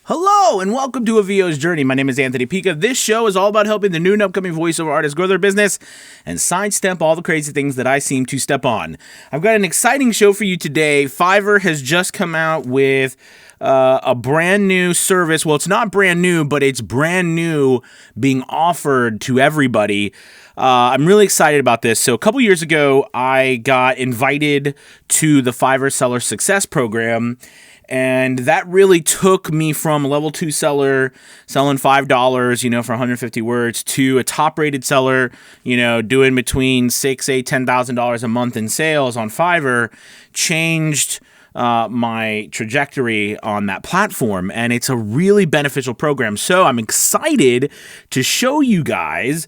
Hello and welcome to A VO's Journey. My name is Anthony Pica. This show is all about helping the new and upcoming voiceover artists grow their business and sidestep all the crazy things that I seem to step on. I've got an exciting show for you today. Fiverr has just come out with a brand new service. Well, it's not brand new, but it's brand new being offered to everybody. I'm really excited about this. So a couple years ago, I got invited to the Fiverr Seller Success Program. And that really took me from a level 2 seller selling $5, for 150 words to a top-rated seller, doing between $6,000, $8,000, $10,000 a month in sales on Fiverr. Changed my trajectory on that platform, and it's a really beneficial program. So I'm excited to show you guys.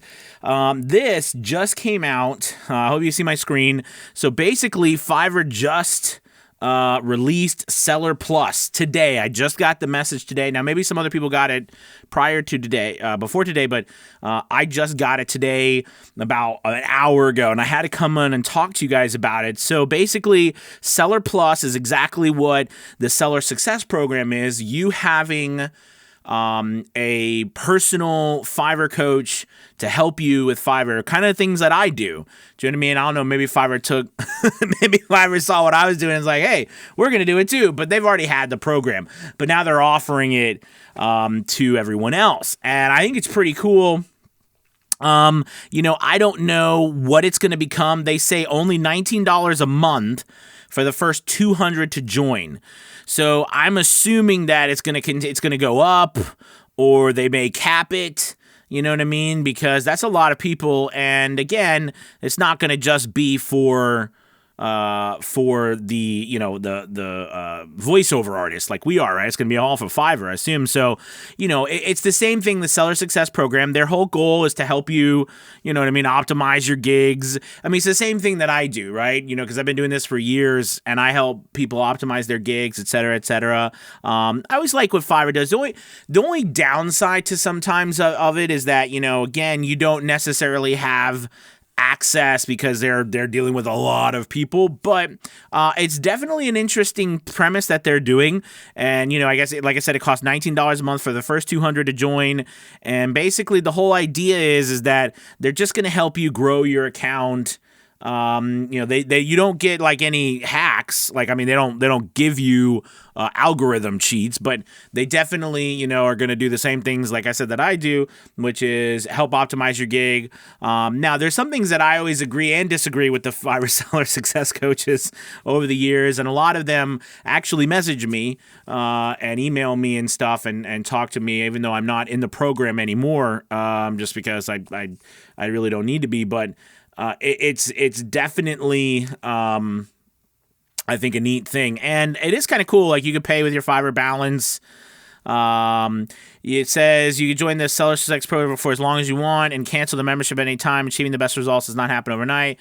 This just came out. I hope you see my screen. So basically, Fiverr just released Seller Plus today. I just got the message today. Now, maybe some other people got it prior to today, before today, but I just got it today about an hour ago, and I had to come in and talk to you guys about it. So basically, Seller Plus is exactly what the Seller Success Program is. You having a personal Fiverr coach to help you with Fiverr, kind of things that I do. Do you know what I mean? I don't know, maybe Fiverr saw what I was doing and was like, hey, we're going to do it too. But they've already had the program. But now they're offering it to everyone else. And I think it's pretty cool. I don't know what it's going to become. They say only $19 a month for the first 200 to join. So I'm assuming that it's going to go up, or they may cap it. You know what I mean? Because that's a lot of people, and again, it's not going to just be for the voiceover artists like we are, right? It's going to be all for Fiverr, I assume. So, it's the same thing, the Seller Success Program. Their whole goal is to help you, optimize your gigs. I mean, it's the same thing that I do, right? Because I've been doing this for years, and I help people optimize their gigs, et cetera, et cetera. I always like what Fiverr does. The only downside to sometimes of it is that, again, you don't necessarily have access because they're dealing with a lot of people, but it's definitely an interesting premise that they're doing. And I guess like I said, it costs $19 a month for the first 200 to join, and basically the whole idea is that they're just going to help you grow your account. You don't get like any hacks. Like, I mean, they don't give you algorithm cheats, but they definitely, are going to do the same things, like I said, that I do, which is help optimize your gig. Now, there's some things that I always agree and disagree with the Fiverr Seller Success coaches over the years, and a lot of them actually message me and email me and stuff and talk to me, even though I'm not in the program anymore, just because I really don't need to be, but it's definitely, I think, a neat thing. And it is kind of cool. Like, you could pay with your Fiverr balance. It says you can join the Seller Success Program for as long as you want and cancel the membership at any time. Achieving the best results does not happen overnight.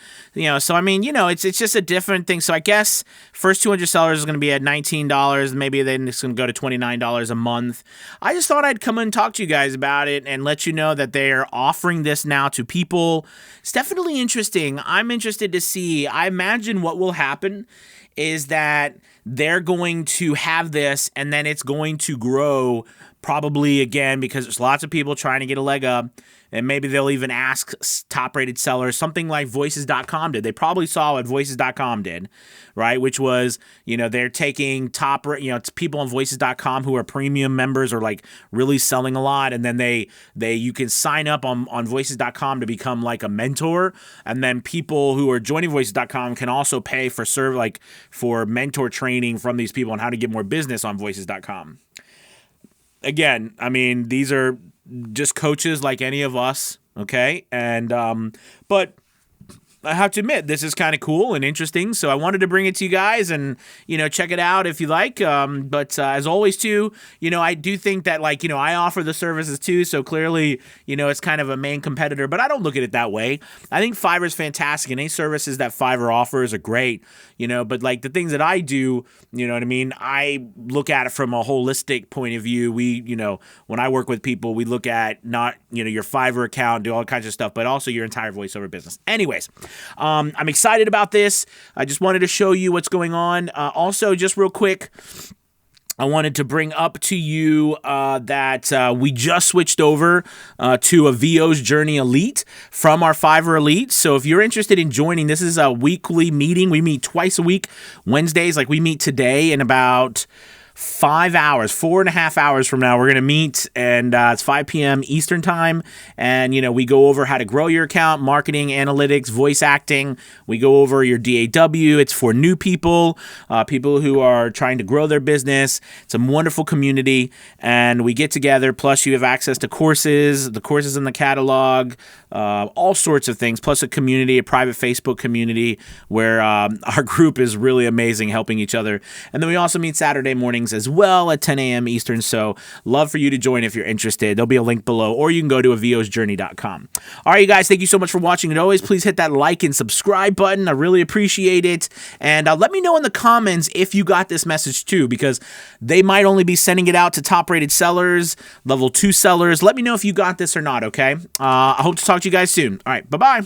So I mean, it's just a different thing. So I guess first 200 sellers is going to be at $19. Maybe then it's going to go to $29 a month. I just thought I'd come and talk to you guys about it and let you know that they are offering this now to people. It's definitely interesting. I'm interested to see. I imagine what will happen is that they're going to have this, and then it's going to grow probably again because there's lots of people trying to get a leg up, and maybe they'll even ask top-rated sellers, something like Voices.com did. They probably saw what Voices.com did, right? Which was, they're taking it's people on Voices.com who are premium members or like really selling a lot, and then you can sign up on Voices.com to become like a mentor, and then people who are joining Voices.com can also pay for mentor training from these people on how to get more business on Voices.com. Again, I mean, these are just coaches like any of us, okay? And but I have to admit, this is kind of cool and interesting, so I wanted to bring it to you guys and, check it out if you like. But as always, too, I do think that, I offer the services, too, so clearly, it's kind of a main competitor, but I don't look at it that way. I think Fiverr is fantastic, and any services that Fiverr offers are great, but, the things that I do, you know what I mean, I look at it from a holistic point of view. We, when I work with people, we look at not, your Fiverr account, do all kinds of stuff, but also your entire voiceover business. Anyways, I'm excited about this. I just wanted to show you what's going on. Also, just real quick, I wanted to bring up to you that we just switched over to a VO's Journey Elite from our Fiverr Elite. So if you're interested in joining, this is a weekly meeting. We meet twice a week, Wednesdays, like we meet today in about 5 hours, 4.5 hours from now, we're going to meet, and it's 5 p.m. Eastern time. And, we go over how to grow your account, marketing, analytics, voice acting. We go over your DAW. It's for new people, people who are trying to grow their business. It's a wonderful community, and we get together. Plus, you have access to courses, the courses in the catalog, all sorts of things, plus a community, a private Facebook community where our group is really amazing, helping each other. And then we also meet Saturday mornings as well at 10 a.m. Eastern. So love for you to join if you're interested. There'll be a link below, or you can go to avosjourney.com. All right, you guys, thank you so much for watching. And always, please hit that like and subscribe button. I really appreciate it. And let me know in the comments if you got this message too, because they might only be sending it out to top-rated sellers, level 2 sellers. Let me know if you got this or not, okay? I hope to talk to you guys soon. All right, bye-bye.